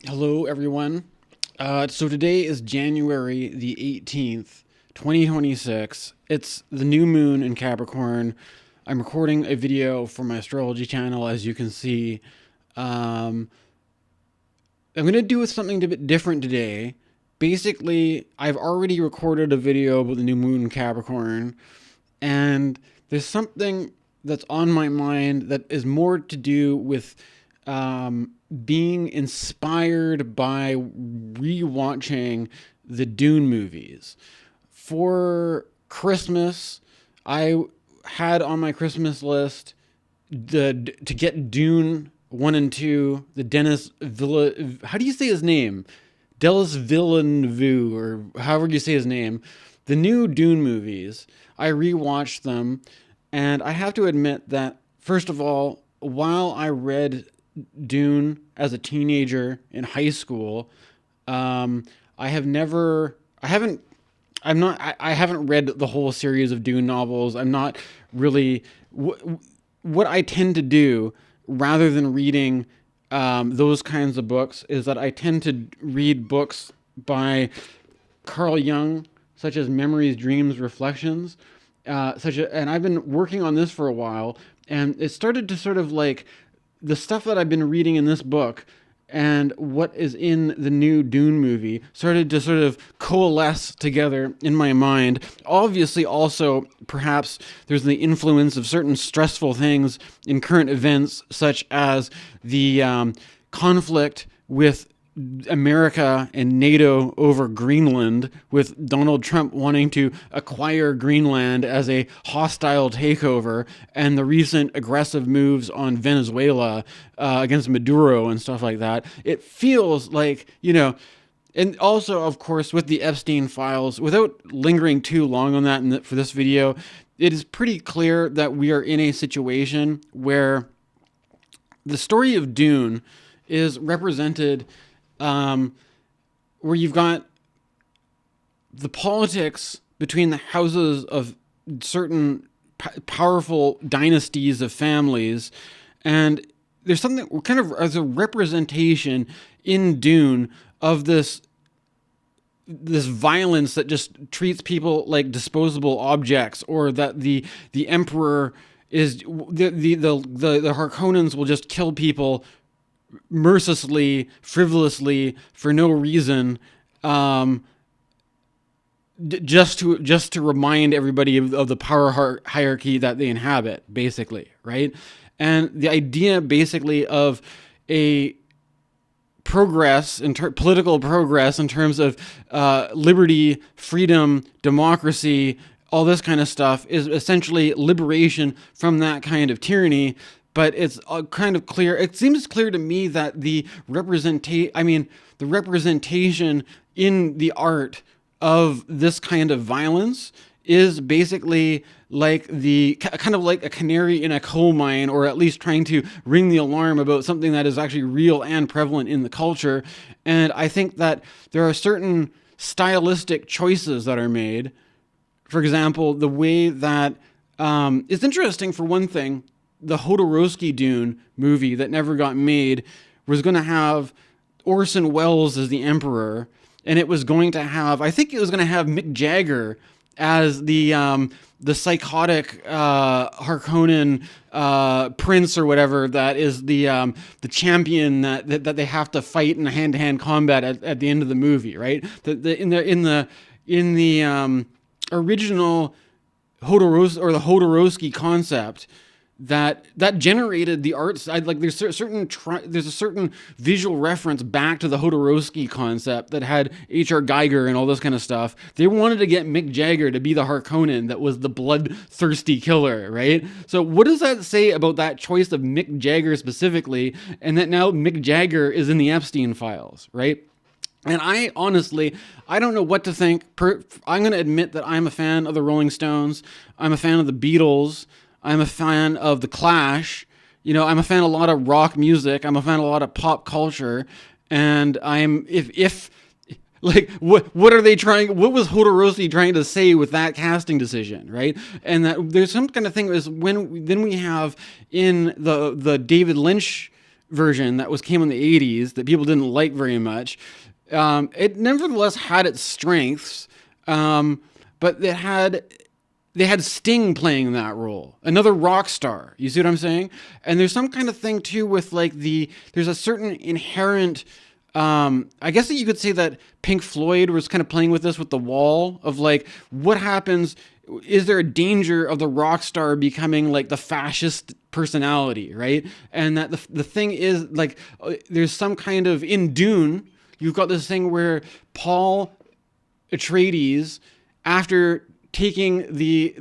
Hello, everyone. So today is January the 18th, 2026. It's the new moon in Capricorn. I'm recording a video for my astrology channel, as you can see. Um, I'm going to do something a bit different today. Basically, I've already recorded a video about the new moon in Capricorn, and there's something that's on my mind that is more to do with being inspired by rewatching the Dune movies. For Christmas, I had on my Christmas list to get Dune 1 and 2, the Dennis Villa. How do you say his name? Denis Villeneuve, or however you say his name. The new Dune movies. I rewatched them, and I have to admit that, first of all, while I read Dune as a teenager in high school, I have never, I haven't, I'm not, I haven't read the whole series of Dune novels. I'm not really, what I tend to do rather than reading those kinds of books is that I tend to read books by Carl Jung, such as Memories, Dreams, Reflections, and I've been working on this for a while, and it started to sort of like the stuff that I've been reading in this book and what is in the new Dune movie started to sort of coalesce together in my mind. Obviously, also, perhaps there's the influence of certain stressful things in current events, such as the conflict with America and NATO over Greenland, with Donald Trump wanting to acquire Greenland as a hostile takeover, and the recent aggressive moves on Venezuela against Maduro and stuff like that. It feels like, and also, of course, with the Epstein files, without lingering too long on that for this video, it is pretty clear that we are in a situation where the story of Dune is represented where you've got the politics between the houses of certain powerful dynasties of families, and there's something kind of as a representation in Dune of this violence that just treats people like disposable objects, or that the emperor is the Harkonnens will just kill people mercilessly, frivolously, for no reason, just to remind everybody of the power hierarchy that they inhabit, basically, right? And the idea, basically, of a progress political progress in terms of liberty, freedom, democracy, all this kind of stuff, is essentially liberation from that kind of tyranny. But it's kind of clear. It seems clear to me that the representation in the art of this kind of violence is basically like kind of like a canary in a coal mine, or at least trying to ring the alarm about something that is actually real and prevalent in the culture. And I think that there are certain stylistic choices that are made. For example, the way that it's interesting, for one thing. The Jodorowsky Dune movie that never got made was going to have Orson Welles as the Emperor, and it was going to have, I think it was going to have Mick Jagger as the psychotic Harkonnen prince or whatever, that is the champion that they have to fight in a hand-to-hand combat at the end of the movie, right? In the original Jodorowsky concept, that generated the art side. Like there's a certain visual reference back to the Jodorowsky concept that had H.R. Geiger and all this kind of stuff. They wanted to get Mick Jagger to be the Harkonnen that was the bloodthirsty killer, right? So what does that say about that choice of Mick Jagger specifically, and that now Mick Jagger is in the Epstein files, right? And I honestly, I don't know what to think. I'm going to admit that I'm a fan of the Rolling Stones. I'm a fan of the Beatles. I'm a fan of The Clash. I'm a fan of a lot of rock music. I'm a fan of a lot of pop culture. And if like, what are they trying, what was Jodorowsky trying to say with that casting decision, right? And that there's some kind of thing is then we have in the David Lynch version that came in the 80s that people didn't like very much. It nevertheless had its strengths, but they had Sting playing that role, another rock star. You see what I'm saying? And there's some kind of thing too with like there's a certain inherent, I guess that you could say that Pink Floyd was kind of playing with this with The Wall of like, what happens? Is there a danger of the rock star becoming like the fascist personality, right? And that the thing is like, there's some kind of, in Dune, you've got this thing where Paul Atreides, after taking the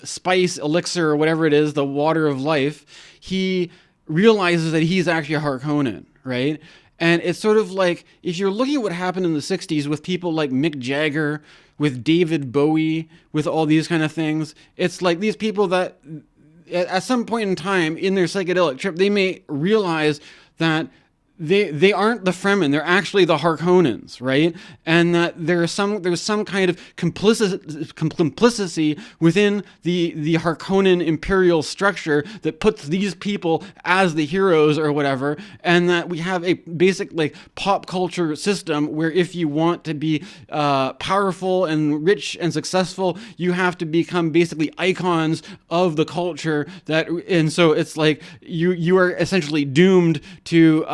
spice elixir or whatever it is, the water of life, he realizes that he's actually a Harkonnen, right? And it's sort of like, if you're looking at what happened in the 60s with people like Mick Jagger, with David Bowie, with all these kind of things, it's like these people that at some point in time in their psychedelic trip, they may realize that they aren't the Fremen, they're actually the Harkonnens, right? And that there's some kind of complicity within the Harkonnen imperial structure that puts these people as the heroes or whatever, and that we have a basic like pop culture system where if you want to be powerful and rich and successful, you have to become basically icons of the culture and so it's like you are essentially doomed to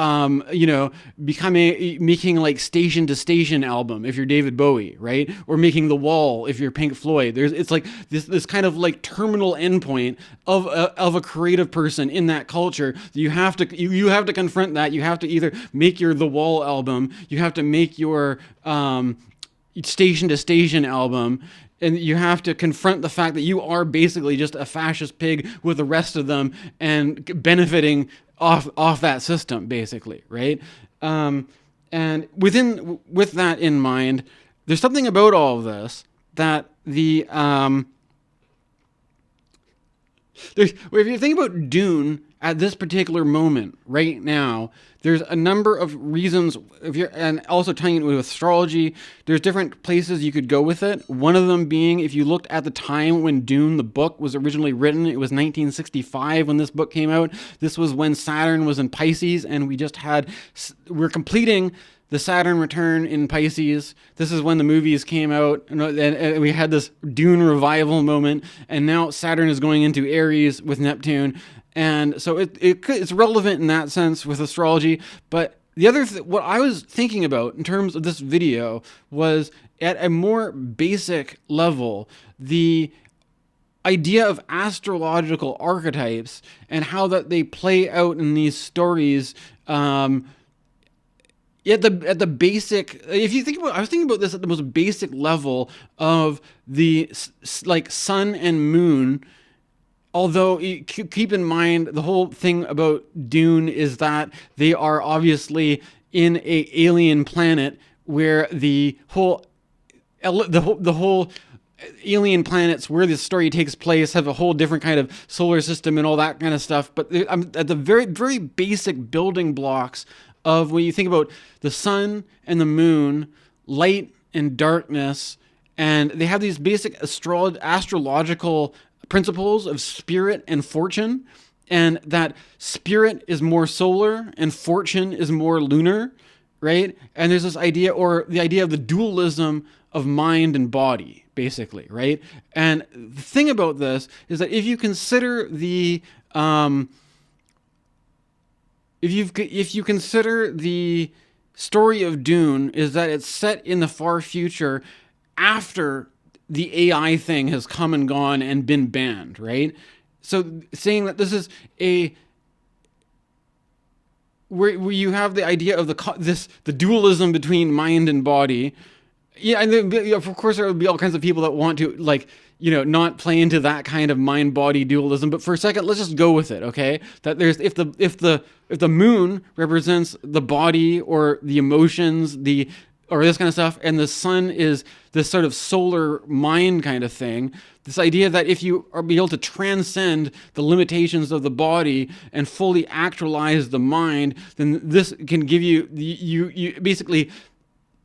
making like Station to Station album if you're David Bowie, right? Or making The Wall if you're Pink Floyd. It's like this kind of like terminal endpoint of a creative person in that culture. You have to confront that. You have to either make your The Wall album, you have to make your Station to Station album, and you have to confront the fact that you are basically just a fascist pig with the rest of them and benefiting off that system, basically, right? And with that in mind, there's something about all of this that if you think about Dune at this particular moment right now, there's a number of reasons, and also tying it with astrology, there's different places you could go with it. One of them being, if you looked at the time when Dune, the book, was originally written, it was 1965 when this book came out. This was when Saturn was in Pisces, and we're completing the Saturn return in Pisces. This is when the movies came out, and we had this Dune revival moment, and now Saturn is going into Aries with Neptune. And so it's relevant in that sense with astrology. But the other what I was thinking about in terms of this video was, at a more basic level, the idea of astrological archetypes and how that they play out in these stories. At the basic, if you think about, I was thinking about this at the most basic level of the like sun and moon. Although, keep in mind, the whole thing about Dune is that they are obviously in a alien planet where the whole alien planets where this story takes place have a whole different kind of solar system and all that kind of stuff. But I'm at the very, very basic building blocks of when you think about the sun and the moon, light and darkness, and they have these basic astrological principles of spirit and fortune, and that spirit is more solar and fortune is more lunar, right? And there's this idea, or the idea of the dualism of mind and body, basically, right? And the thing about this is that if you consider if you consider the story of Dune is that it's set in the far future after the AI thing has come and gone and been banned, right? So saying that this is where you have the idea of the dualism between mind and body. Yeah, and of course there would be all kinds of people that want to not play into that kind of mind-body dualism. But for a second, let's just go with it, okay? That there's if the moon represents the body or the emotions, or this kind of stuff, and the sun is this sort of solar mind kind of thing, this idea that if you are able to transcend the limitations of the body and fully actualize the mind, then this can give you basically,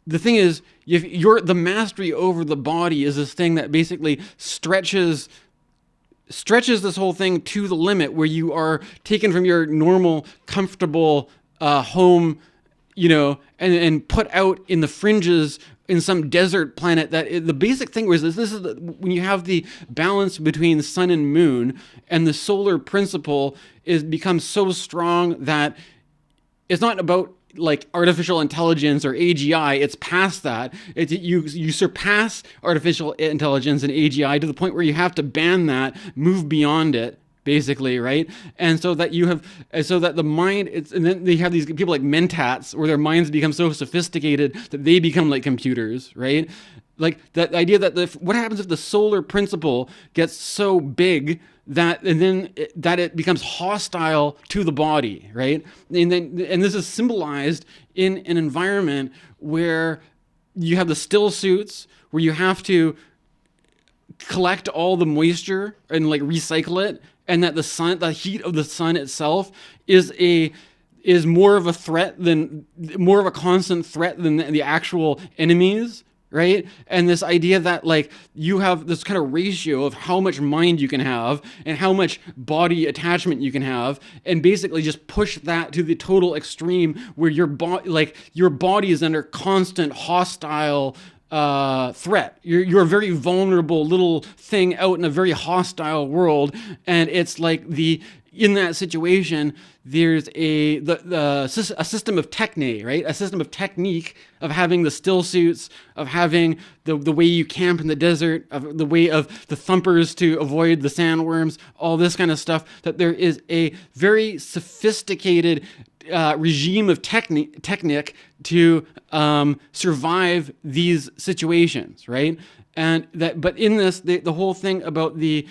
the thing is, if the mastery over the body is this thing that basically stretches stretches this whole thing to the limit where you are taken from your normal, comfortable home, and put out in the fringes in some desert planet. The basic thing was when you have the balance between sun and moon, and the solar principle becomes so strong that it's not about like artificial intelligence or AGI. It's past that. You surpass artificial intelligence and AGI to the point where you have to ban that, move beyond it, basically, right? And so that the mind, and then they have these people like mentats where their minds become so sophisticated that they become like computers, right? Like that idea that what happens if the solar principle gets so big that it becomes hostile to the body, right? And this is symbolized in an environment where you have the still suits, where you have to collect all the moisture and like recycle it, and that the heat of the sun itself is more of a constant threat than the actual enemies, right? And this idea that like you have this kind of ratio of how much mind you can have and how much body attachment you can have, and basically just push that to the total extreme where your body is under constant hostile threat. You're a very vulnerable little thing out in a very hostile world, and it's like in that situation, there's a system of techne, right? A system of technique of having the still suits, of having the way you camp in the desert, of the way of the thumpers to avoid the sandworms, all this kind of stuff, that there is a very sophisticated regime of technique to survive these situations, right? And but in this, the whole thing about the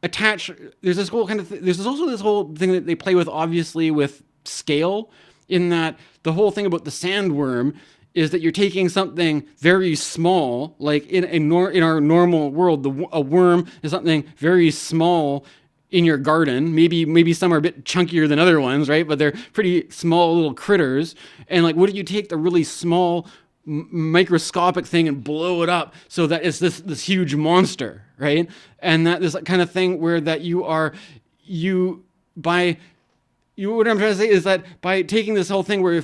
attach. There's this whole kind of. There's also this whole thing that they play with, obviously, with scale. In that, the whole thing about the sandworm is that you're taking something very small, like in our normal world, a worm is something very small in your garden. Maybe some are a bit chunkier than other ones, right? But they're pretty small little critters. And like, what do you take the really small microscopic thing and blow it up so that it's this huge monster, right? And that this kind of thing where that what I'm trying to say is that by taking this whole thing where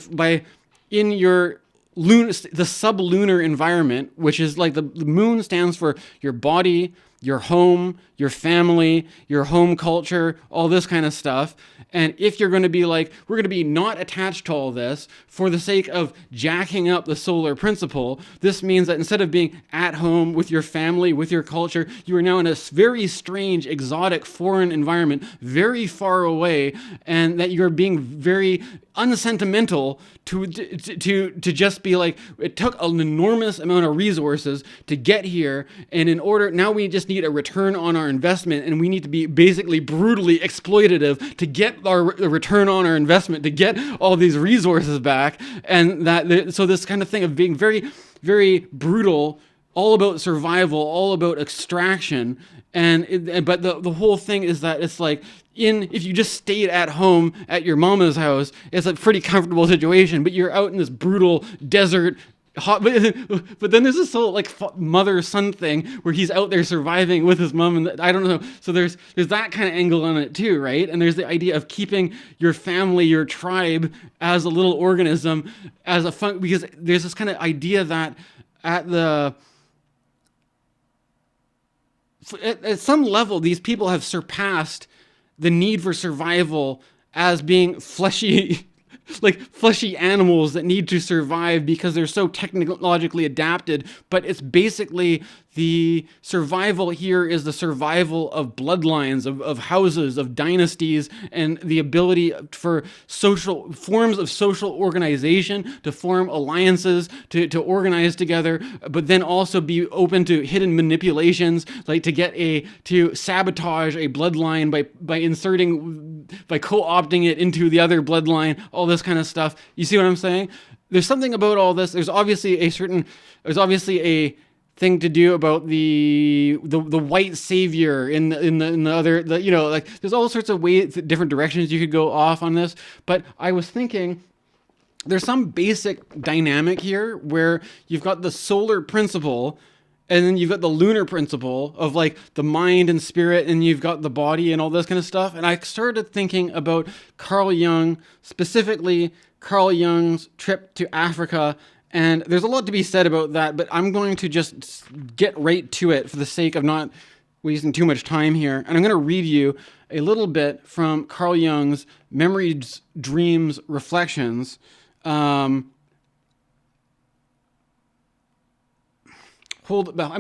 in your the sublunar environment, which is like the moon stands for your body, your home, your family, your home culture, all this kind of stuff. And if you're going to be like, we're going to be not attached to all this for the sake of jacking up the solar principle, this means that instead of being at home with your family, with your culture, you are now in a very strange, exotic, foreign environment, very far away, and that you're being very unsentimental to just be like, it took an enormous amount of resources to get here, and now we just need a return on our investment, and we need to be basically brutally exploitative to get our return on our investment, to get all these resources back. And so this kind of thing of being very, very brutal, all about survival, all about extraction. But the whole thing is that it's like, if you just stayed at home at your mama's house, it's a pretty comfortable situation, but you're out in this brutal desert, hot, but then there's this whole like mother-son thing where he's out there surviving with his mom, and I don't know. So there's that kind of angle on it too, right? And there's the idea of keeping your family, your tribe, as a little organism, as a because there's this kind of idea that at some level, these people have surpassed the need for survival as being fleshy animals that need to survive because they're so technologically adapted. But it's basically the survival here is the survival of bloodlines, of houses, of dynasties, and the ability for social forms of social organization to form alliances, to organize together, but then also be open to hidden manipulations, like to sabotage a bloodline by co-opting it into the other bloodline, all this kind of stuff. You see what I'm saying? There's something about all this. There's obviously a thing to do about the white savior in the other, like there's all sorts of ways, different directions you could go off on this. But I was thinking there's some basic dynamic here where you've got the solar principle, And then you've got the lunar principle of like the mind and spirit, and you've got the body and all this kind of stuff. And I started thinking about Carl Jung, specifically Carl Jung's trip to Africa. And there's a lot to be said about that, but I'm going to just get right to it for the sake of not wasting too much time here. And I'm going to read you a little bit from Carl Jung's Memories, Dreams, Reflections. I'm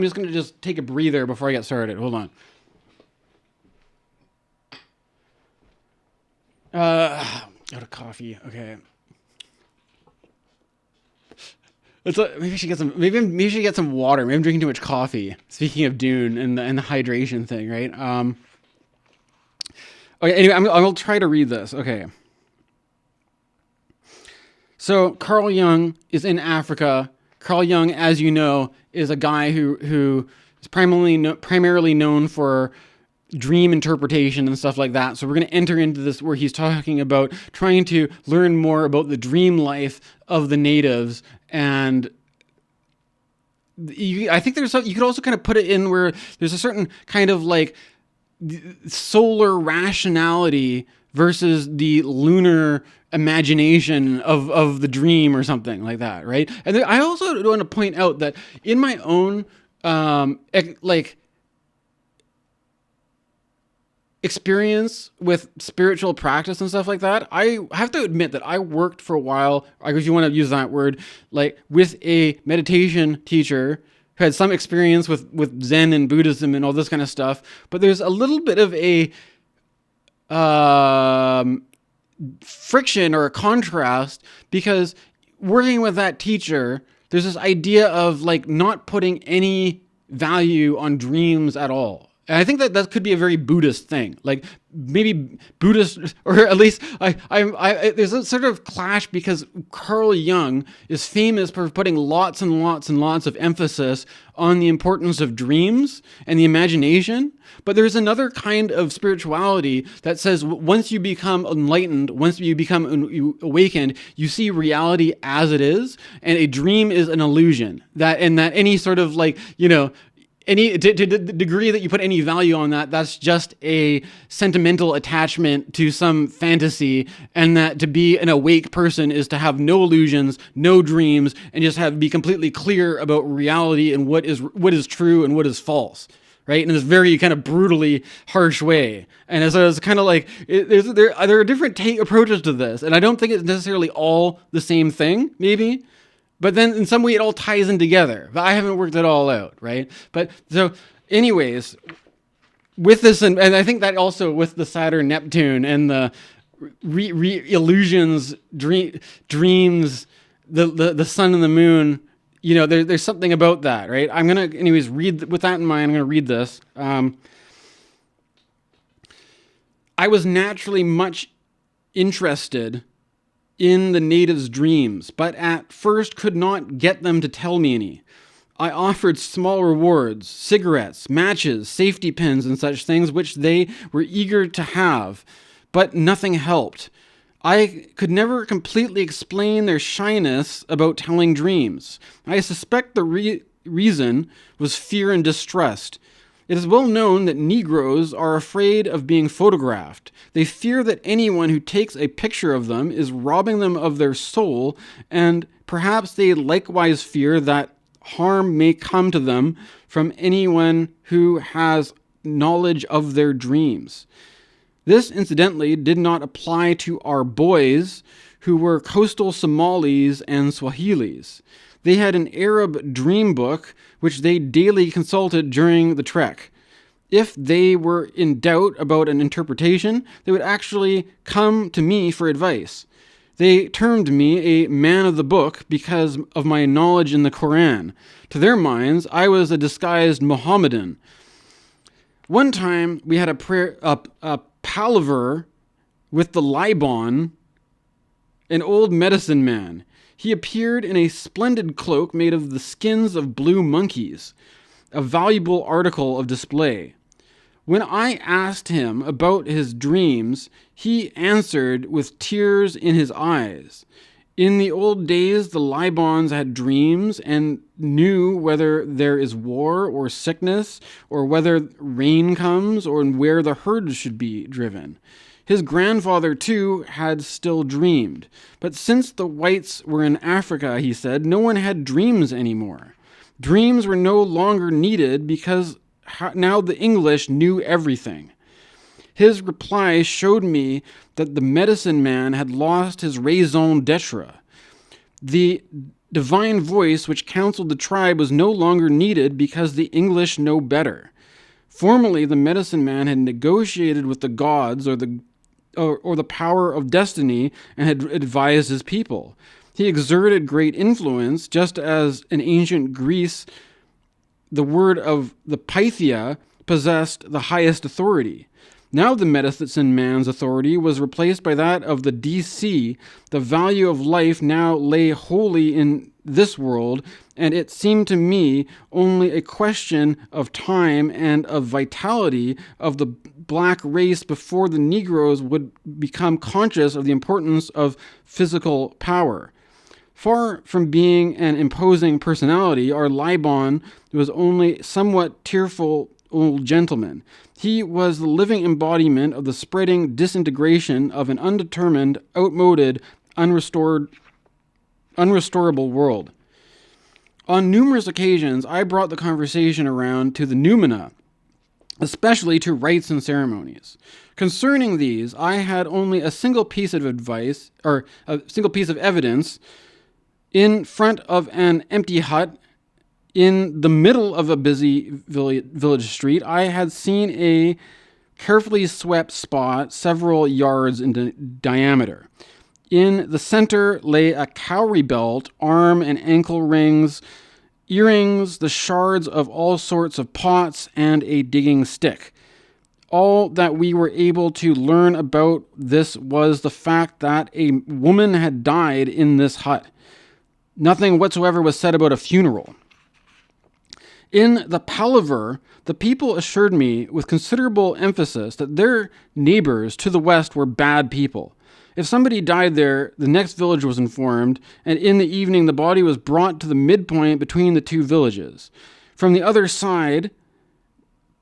just going to just take a breather before I get started. Hold on. Out of coffee. Okay. Maybe I should get some. Maybe I should get some water. Maybe I'm drinking too much coffee. Speaking of Dune and the hydration thing, right? Okay. Anyway, I'll try to read this. Okay. So Carl Jung is in Africa. Carl Jung, as you know, is a guy who is primarily known for dream interpretation and stuff like that. So we're going to enter into this where he's talking about trying to learn more about the dream life of the natives. And I think you could also kind of put it in where there's a certain kind of like solar rationality versus the lunar imagination of the dream or something like that, right? And then I also want to point out that in my own experience with spiritual practice and stuff like that, I have to admit that I worked for a while, if you want to use that word, like with a meditation teacher who had some experience with Zen and Buddhism and all this kind of stuff. But there's a little bit of a friction or a contrast, because working with that teacher, there's this idea of like not putting any value on dreams at all. And I think that could be a very Buddhist thing, like maybe Buddhist, or at least there's a sort of clash, because Carl Jung is famous for putting lots and lots and lots of emphasis on the importance of dreams and the imagination. But there's another kind of spirituality that says once you become enlightened, once you become awakened, you see reality as it is, and a dream is an illusion. That any sort of like, to the degree that you put any value on that, that's just a sentimental attachment to some fantasy, and that to be an awake person is to have no illusions, no dreams, and just be completely clear about reality and what is true and what is false, right? In this very kind of brutally harsh way. And so it's kind of like there are different approaches to this, and I don't think it's necessarily all the same thing, maybe. But then in some way it all ties in together. But I haven't worked it all out, right? But so anyways, with this, and I think that also with the Saturn Neptune and the illusions, dreams, the sun and the moon, there's something about that, right? I'm going to anyways read, with that in mind, I'm going to read this. I was naturally much interested in the natives' dreams, but at first could not get them to tell me any. I offered small rewards, cigarettes, matches, safety pins, and such things which they were eager to have, but nothing helped. I could never completely explain their shyness about telling dreams. I suspect the reason was fear and distrust. It is well known that Negroes are afraid of being photographed. They fear that anyone who takes a picture of them is robbing them of their soul, and perhaps they likewise fear that harm may come to them from anyone who has knowledge of their dreams. This, incidentally, did not apply to our boys, who were coastal Somalis and Swahilis. They had an Arab dream book, which they daily consulted during the trek. If they were in doubt about an interpretation, they would actually come to me for advice. They termed me a man of the book because of my knowledge in the Quran. To their minds, I was a disguised Mohammedan. One time, we had a palaver with the Liban, an old medicine man. He appeared in a splendid cloak made of the skins of blue monkeys, a valuable article of display. When I asked him about his dreams, he answered with tears in his eyes. In the old days, the Libons had dreams and knew whether there is war or sickness, or whether rain comes, or where the herds should be driven. His grandfather, too, had still dreamed. But since the whites were in Africa, he said, no one had dreams anymore. Dreams were no longer needed because now the English knew everything. His reply showed me that the medicine man had lost his raison d'etre. The divine voice which counseled the tribe was no longer needed because the English know better. Formerly, the medicine man had negotiated with the gods or the power of destiny and had advised his people. He exerted great influence, just as in ancient Greece, the word of the Pythia possessed the highest authority. Now the medicine man's authority was replaced by that of the DC. The value of life now lay wholly in this world, and it seemed to me only a question of time and of vitality of the black race before the Negroes would become conscious of the importance of physical power. Far from being an imposing personality, our Libon was only somewhat tearful old gentleman. He was the living embodiment of the spreading disintegration of an undetermined, outmoded, unrestorable world. On numerous occasions, I brought the conversation around to the noumena, especially to rites and ceremonies. Concerning these, I had only a single piece of advice, or a single piece of evidence. In front of an empty hut, in the middle of a busy village street, I had seen a carefully swept spot several yards in diameter. In the center lay a cowrie belt, arm and ankle rings, earrings, the shards of all sorts of pots, and a digging stick. All that we were able to learn about this was the fact that a woman had died in this hut. Nothing whatsoever was said about a funeral. In the palaver, the people assured me with considerable emphasis that their neighbors to the west were bad people. If somebody died there, the next village was informed, and in the evening the body was brought to the midpoint between the two villages. From the other side,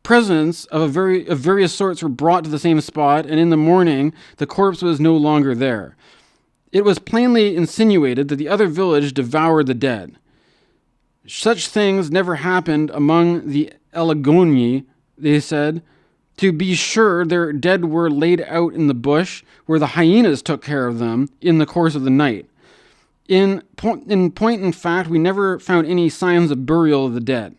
presents of various sorts were brought to the same spot, and in the morning the corpse was no longer there. It was plainly insinuated that the other village devoured the dead. Such things never happened among the Elegoni, they said. To be sure, their dead were laid out in the bush, where the hyenas took care of them in the course of the night. In point in fact, we never found any signs of burial of the dead.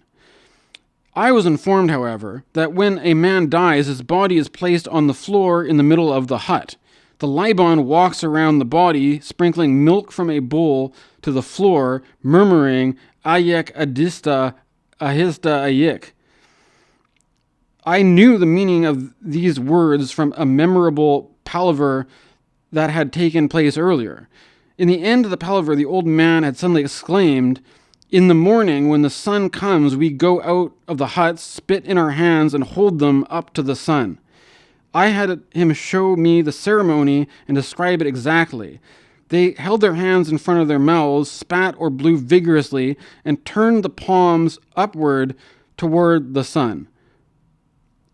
I was informed, however, that when a man dies, his body is placed on the floor in the middle of the hut. The Libon walks around the body, sprinkling milk from a bowl to the floor, murmuring, Ayek adista, ahista ayek. I knew the meaning of these words from a memorable palaver that had taken place earlier. In the end of the palaver, the old man had suddenly exclaimed, in the morning, when the sun comes, we go out of the huts, spit in our hands, and hold them up to the sun. I had him show me the ceremony and describe it exactly. They held their hands in front of their mouths, spat or blew vigorously, and turned the palms upward toward the sun.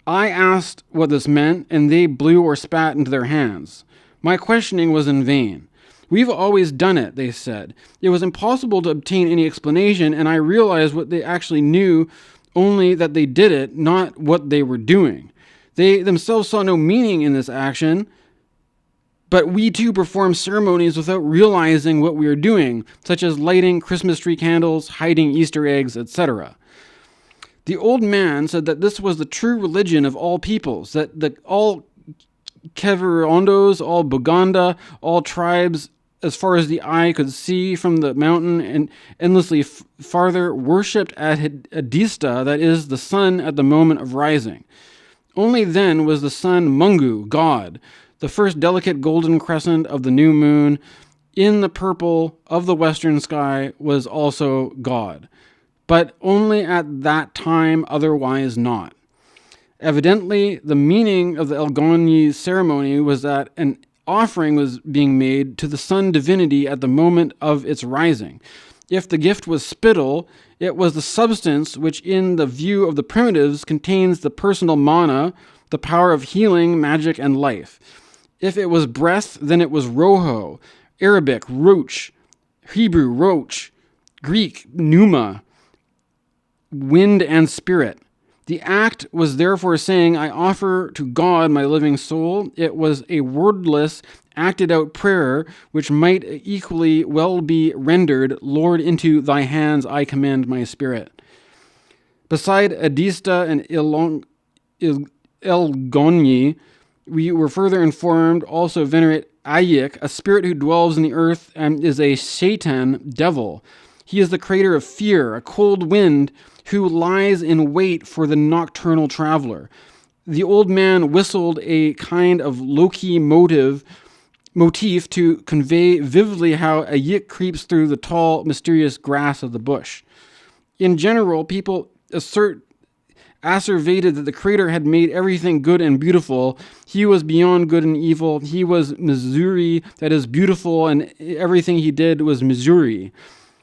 I asked what this meant, and they blew or spat into their hands. My questioning was in vain. We've always done it, they said. It was impossible to obtain any explanation, and I realized what they actually knew, only that they did it, not what they were doing. They themselves saw no meaning in this action, but we too perform ceremonies without realizing what we are doing, such as lighting Christmas tree candles, hiding Easter eggs, etc. The old man said that this was the true religion of all peoples, that all Keverondos, all Buganda, all tribes, as far as the eye could see from the mountain and endlessly farther, worshipped at Adista, that is, the sun at the moment of rising. Only then was the sun Mungu, God, the first delicate golden crescent of the new moon in the purple of the western sky was also God, but only at that time, otherwise not. Evidently, the meaning of the Elgoni ceremony was that an offering was being made to the sun divinity at the moment of its rising. If the gift was spittle, it was the substance which, in the view of the primitives, contains the personal mana, the power of healing, magic, and life. If it was breath, then it was roho, Arabic, roach, Hebrew, roach, Greek, pneuma, wind and spirit. The act was therefore saying, I offer to God my living soul. It was a wordless, acted out prayer, which might equally well be rendered, Lord, into thy hands I commend my spirit. Beside Adista and Elgoni, we were further informed also venerate Ayik, a spirit who dwells in the earth and is a Shaitan, devil. He is the creator of fear, a cold wind who lies in wait for the nocturnal traveler. The old man whistled a kind of low-key motif to convey vividly how a yik creeps through the tall, mysterious grass of the bush. In general, people asseverated that the Creator had made everything good and beautiful. He was beyond good and evil. He was Missouri, that is beautiful, and everything he did was Missouri.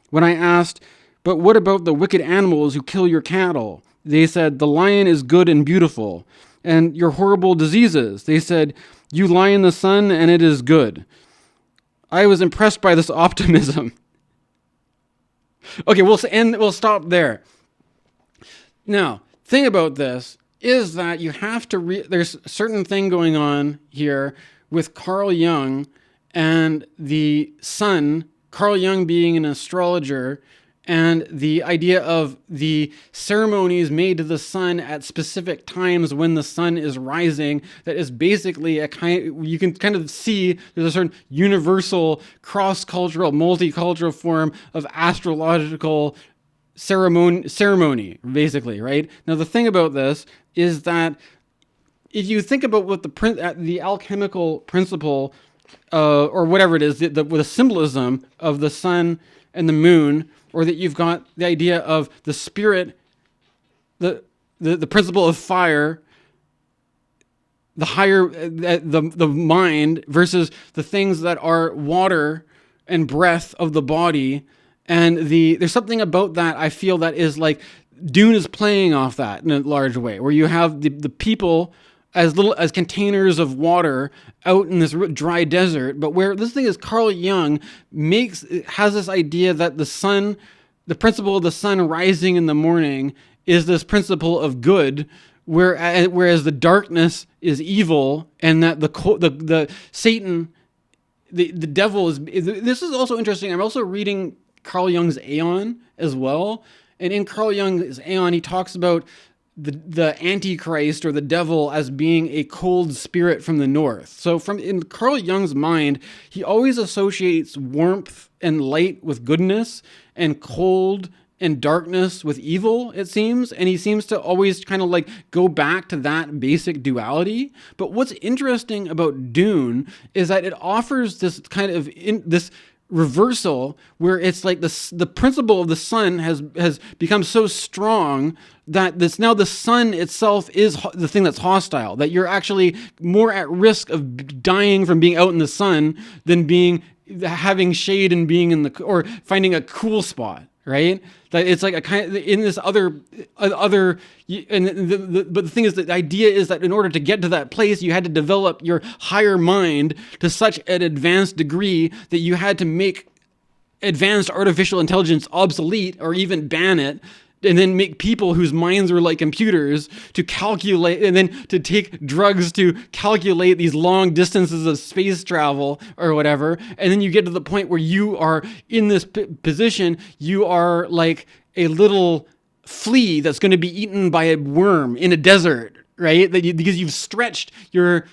When I asked, but what about the wicked animals who kill your cattle? They said, the lion is good and beautiful. And your horrible diseases? They said, you lie in the sun and it is good. I was impressed by this optimism. Okay, we'll stop there. Now, thing about this is that you have to there's a certain thing going on here with Carl Jung and the sun, Carl Jung being an astrologer, and the idea of the ceremonies made to the sun at specific times when the sun is rising, that is basically you can kind of see there's a certain universal, cross-cultural, multicultural form of astrological ceremony, basically, right? Now, the thing about this is that if you think about what the alchemical principle, or whatever it is, the symbolism of the sun and the moon, or that you've got the idea of the spirit, the principle of fire, the higher, the mind versus the things that are water and breath of the body. And there's something about that I feel that is like Dune is playing off that in a large way, where you have the people as little as containers of water out in this dry desert, but where this thing is Carl Jung has this idea that the sun, the principle of the sun rising in the morning is this principle of good, whereas the darkness is evil, and that the Satan, the devil is. This is also interesting. I'm also reading Carl Jung's Aeon as well, and in Carl Jung's Aeon, he talks about the Antichrist or the devil as being a cold spirit from the north. So in Carl Jung's mind, he always associates warmth and light with goodness and cold and darkness with evil, it seems. And he seems to always kind of like go back to that basic duality. But what's interesting about Dune is that it offers this kind of this reversal where it's like the principle of the sun has become so strong that now the sun itself is the thing that's hostile, that you're actually more at risk of dying from being out in the sun than having shade and being or finding a cool spot, right? That it's like a kind of in this other but the thing is that the idea is that in order to get to that place, you had to develop your higher mind to such an advanced degree that you had to make advanced artificial intelligence obsolete or even ban it, and then make people whose minds were like computers to calculate, and then to take drugs to calculate these long distances of space travel or whatever. And then you get to the point where you are in this position, you are like a little flea that's going to be eaten by a worm in a desert, right? Because you've stretched your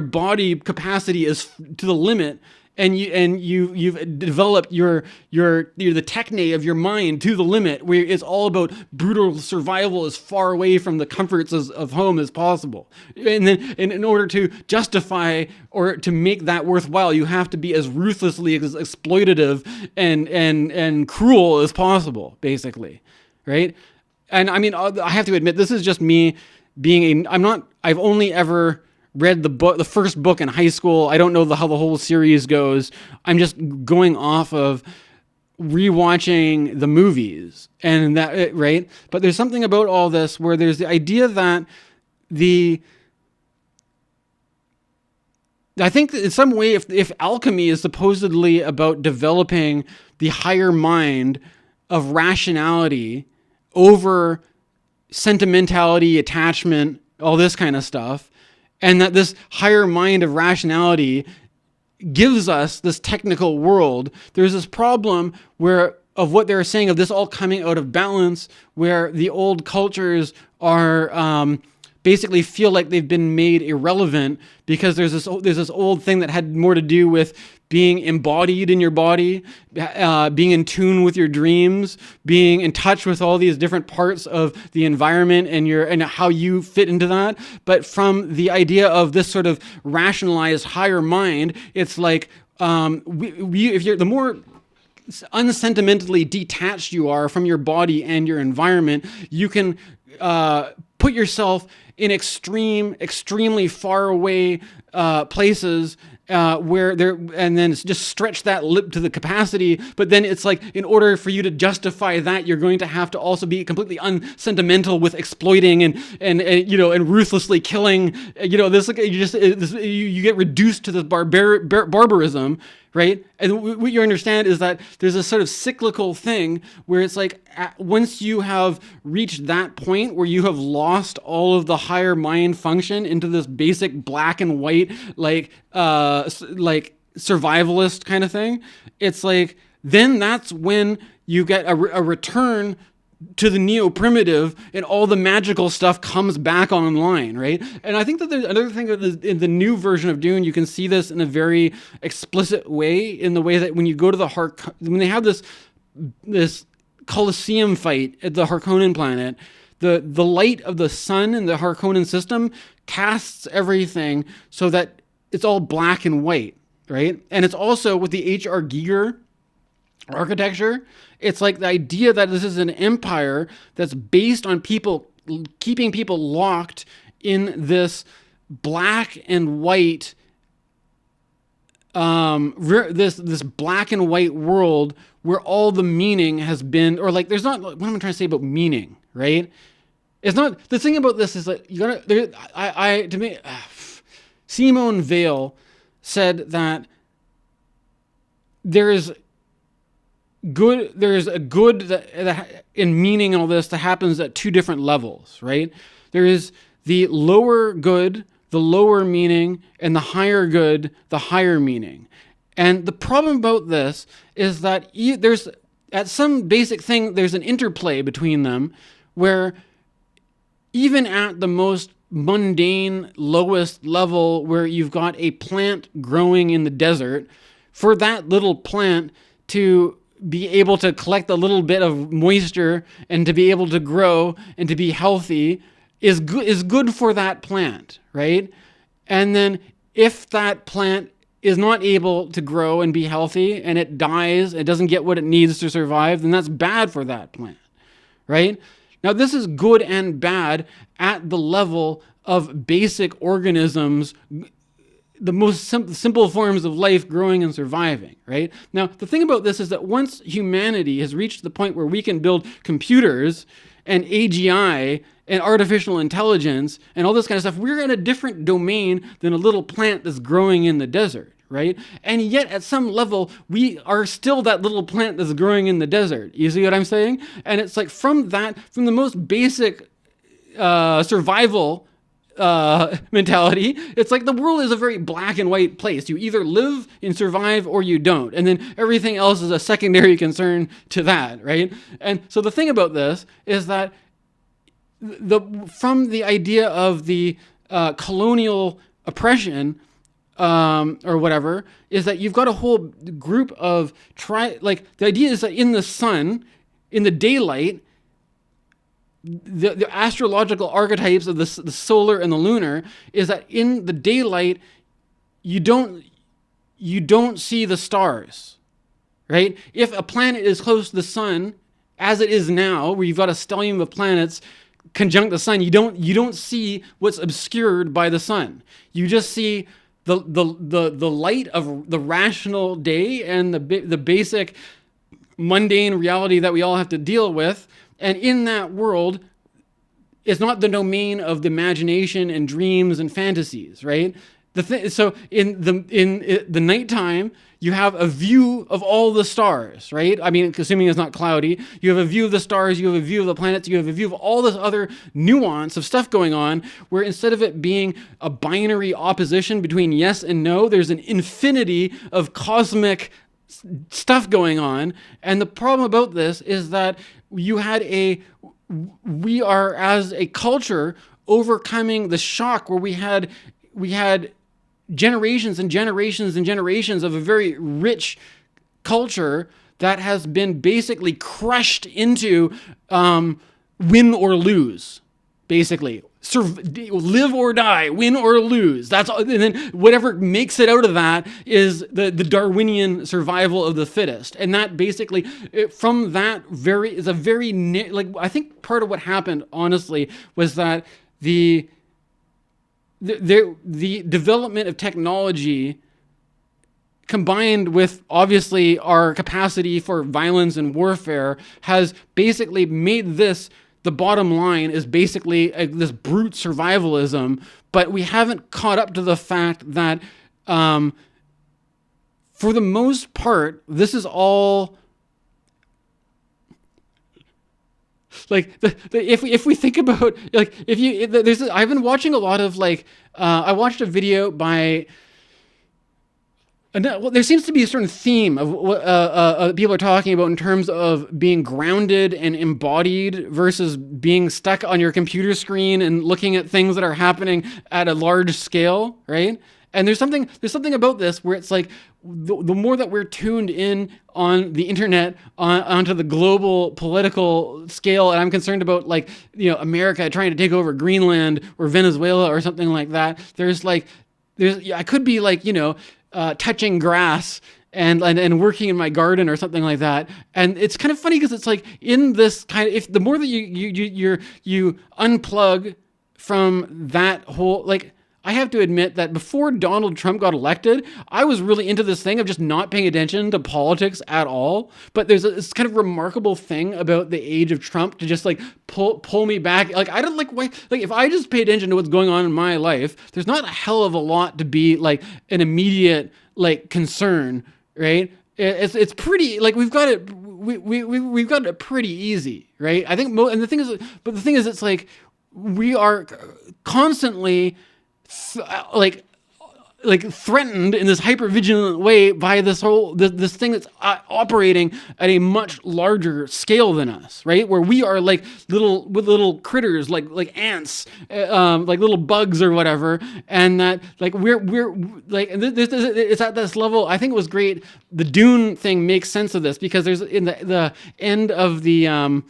body capacity is to the limit. And you've developed the techne of your mind to the limit, where it's all about brutal survival as far away from the comforts of home as possible. And then, in order to justify or to make that worthwhile, you have to be as ruthlessly as exploitative and cruel as possible, basically, right? And I mean, I have to admit, this is just me being I've only ever read the first book in high school. I don't know how the whole series goes. I'm just going off of rewatching the movies and that, right? But there's something about all this where there's the idea that I think that in some way, if alchemy is supposedly about developing the higher mind of rationality over sentimentality, attachment, all this kind of stuff, and that this higher mind of rationality gives us this technical world, there's this problem of what they're saying of this all coming out of balance, where the old cultures are basically feel like they've been made irrelevant because there's this old thing that had more to do with being embodied in your body, being in tune with your dreams, being in touch with all these different parts of the environment and how you fit into that. But from the idea of this sort of rationalized higher mind, it's like if you're the more unsentimentally detached you are from your body and your environment, you can put yourself in extremely far away places where and then just stretch that lip to the capacity. But then it's like, in order for you to justify that, you're going to have to also be completely unsentimental with exploiting and ruthlessly killing. You get reduced to this barbarism. Right? And what you understand is that there's a sort of cyclical thing where it's like, once you have reached that point where you have lost all of the higher mind function into this basic black and white, like survivalist kind of thing, it's like, then that's when you get a return to the neo-primitive, and all the magical stuff comes back online, right? And I think that there's another thing that in the new version of Dune, you can see this in a very explicit way, in the way that when you go to when they have this Colosseum fight at the Harkonnen planet, the light of the sun in the Harkonnen system casts everything so that it's all black and white, right? And it's also with the H.R. Giger architecture, it's like the idea that this is an empire that's based on people keeping people locked in this black and white this black and white world where all the meaning has been, or like, there's not, what am I trying to say about meaning, right? It's not, the thing about this is that you gotta, to me, Simone Weil said that there's a good that in meaning and all this that happens at two different levels, right? There is the lower good, the lower meaning, and the higher good, the higher meaning. And the problem about this is that there's, at some basic thing, there's an interplay between them where even at the most mundane, lowest level where you've got a plant growing in the desert, for that little plant to be able to collect a little bit of moisture and to be able to grow and to be healthy is good for that plant, right? And then if that plant is not able to grow and be healthy and it dies, it doesn't get what it needs to survive, then that's bad for that plant, right? Now, this is good and bad at the level of basic organisms, the most simple forms of life growing and surviving, right? Now, the thing about this is that once humanity has reached the point where we can build computers and AGI and artificial intelligence and all this kind of stuff, we're in a different domain than a little plant that's growing in the desert, right? And yet, at some level, we are still that little plant that's growing in the desert. You see what I'm saying? And it's like from the most basic survival mentality, it's like the world is a very black and white place. You either live and survive or you don't. And then everything else is a secondary concern to that, right? And so the thing about this is that from the idea of the colonial oppression or whatever, is that you've got a whole group of the idea is that in the sun, in the daylight, the astrological archetypes of the solar and the lunar is that in the daylight you don't see the stars, right? If a planet is close to the sun, as it is now, where you've got a stellium of planets conjunct the sun, you don't see what's obscured by the sun. You just see the light of the rational day and the basic mundane reality that we all have to deal with. And in that world, it's not the domain of the imagination and dreams and fantasies, right? So in the nighttime, you have a view of all the stars, right? I mean, assuming it's not cloudy, you have a view of the stars, you have a view of the planets, you have a view of all this other nuance of stuff going on, where instead of it being a binary opposition between yes and no, there's an infinity of cosmic stuff going on. And the problem about this is that we are, as a culture, overcoming the shock where we had generations and generations and generations of a very rich culture that has been basically crushed into win or lose, basically. Live or die, win or lose. That's all, and then whatever makes it out of that is the Darwinian survival of the fittest. And that basically, from that I think part of what happened, honestly, was that the development of technology, combined with obviously our capacity for violence and warfare, has basically made this, the bottom line is basically this brute survivalism. But we haven't caught up to the fact that for the most part, this is all like if we think about, like, I've been watching a lot of I watched a video by. Well, there seems to be a certain theme of what people are talking about in terms of being grounded and embodied versus being stuck on your computer screen and looking at things that are happening at a large scale, right? And there's something about this where it's like the more that we're tuned in on the internet onto the global political scale, and I'm concerned about America trying to take over Greenland or Venezuela or something like that. I could be touching grass and working in my garden or something like that. And it's kind of funny because it's like in this kind of, if the more that you unplug from that whole, I have to admit that before Donald Trump got elected, I was really into this thing of just not paying attention to politics at all. But there's this kind of remarkable thing about the age of Trump to just pull me back. I don't if I just pay attention to what's going on in my life, there's not a hell of a lot to be an immediate concern, right? It's pretty we've got it pretty easy, right? I think, and the thing is, it's we are constantly threatened in this hyper-vigilant way by this thing that's operating at a much larger scale than us, right? Where we are little critters, like ants, like little bugs or whatever, and that it's at this level. I think it was great. The Dune thing makes sense of this because there's in the end of the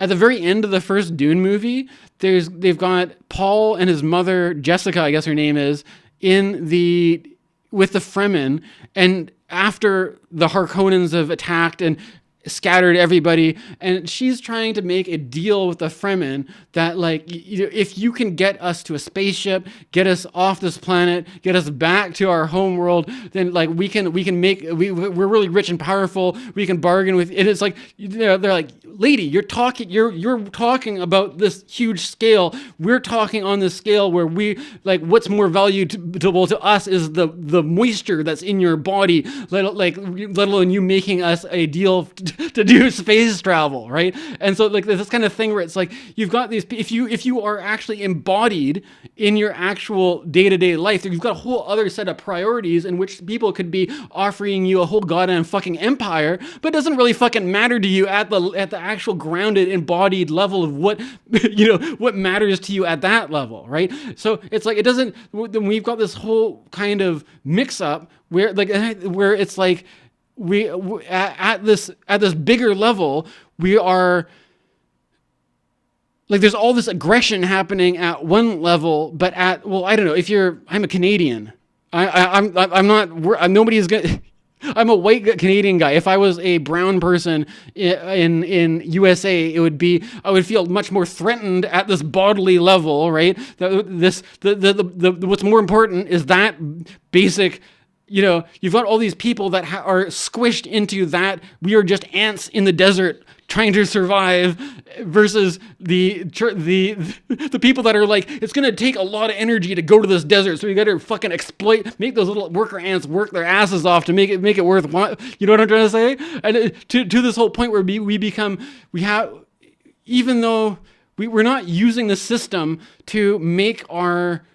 at the very end of the first Dune movie, they've got Paul and his mother, Jessica, I guess her name is, with the Fremen, and after the Harkonnens have attacked and scattered everybody, and she's trying to make a deal with the Fremen that if you can get us to a spaceship, get us off this planet, get us back to our home world, then we're really rich and powerful, we can bargain with it. It's they're like, lady, you're talking about this huge scale, we're talking on this scale where we what's more valuable to us is the moisture that's in your body, let alone you making us a deal to do space travel, right? And so this kind of thing where it's you've got these, if you are actually embodied in your actual day-to-day life, you've got a whole other set of priorities in which people could be offering you a whole goddamn fucking empire, but it doesn't really fucking matter to you at the actual grounded, embodied level of what what matters to you at that level, right? So it's it doesn't. We've got this whole kind of mix-up where it's we at this bigger level, we are there's all this aggression happening at one level, but I don't know, I'm a Canadian. I'm not, nobody is gonna, I'm a white Canadian guy. If I was a brown person in USA, it would be, I would feel much more threatened at this bodily level, right? What's more important is that basic, you've got all these people that are squished into that we are just ants in the desert trying to survive, versus the people that are like, it's going to take a lot of energy to go to this desert, so we got to fucking make those little worker ants work their asses off to make it worthwhile. You know what I'm trying to say? And to this whole point where even though we're not using the system to make or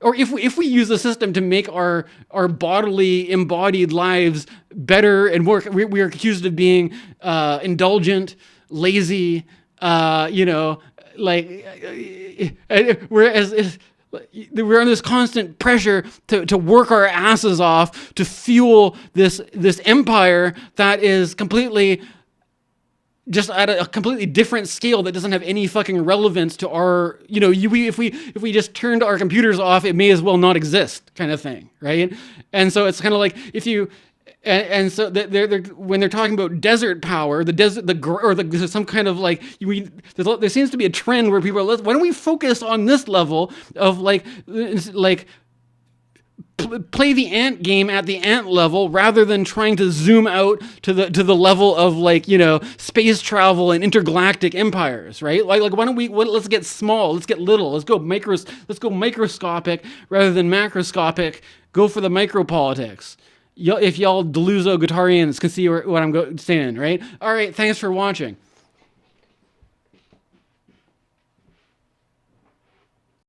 if we use the system to make our bodily embodied lives better and more, we are accused of being indulgent, lazy, whereas we're under this constant pressure to work our asses off to fuel this empire that is completely just at a completely different scale that doesn't have any fucking relevance to our, if we just turned our computers off, it may as well not exist, kind of thing, right? And so it's kind of like so when they're talking about desert power, some kind of like, there seems to be a trend where people are, why don't we focus on this level of like play the ant game at the ant level rather than trying to zoom out to the level of space travel and intergalactic empires, right? Like why don't let's get small, let's get little, let's go microscopic rather than macroscopic. Go for the micropolitics. If y'all Deluso Guitarians can see what I'm saying, right? All right, thanks for watching.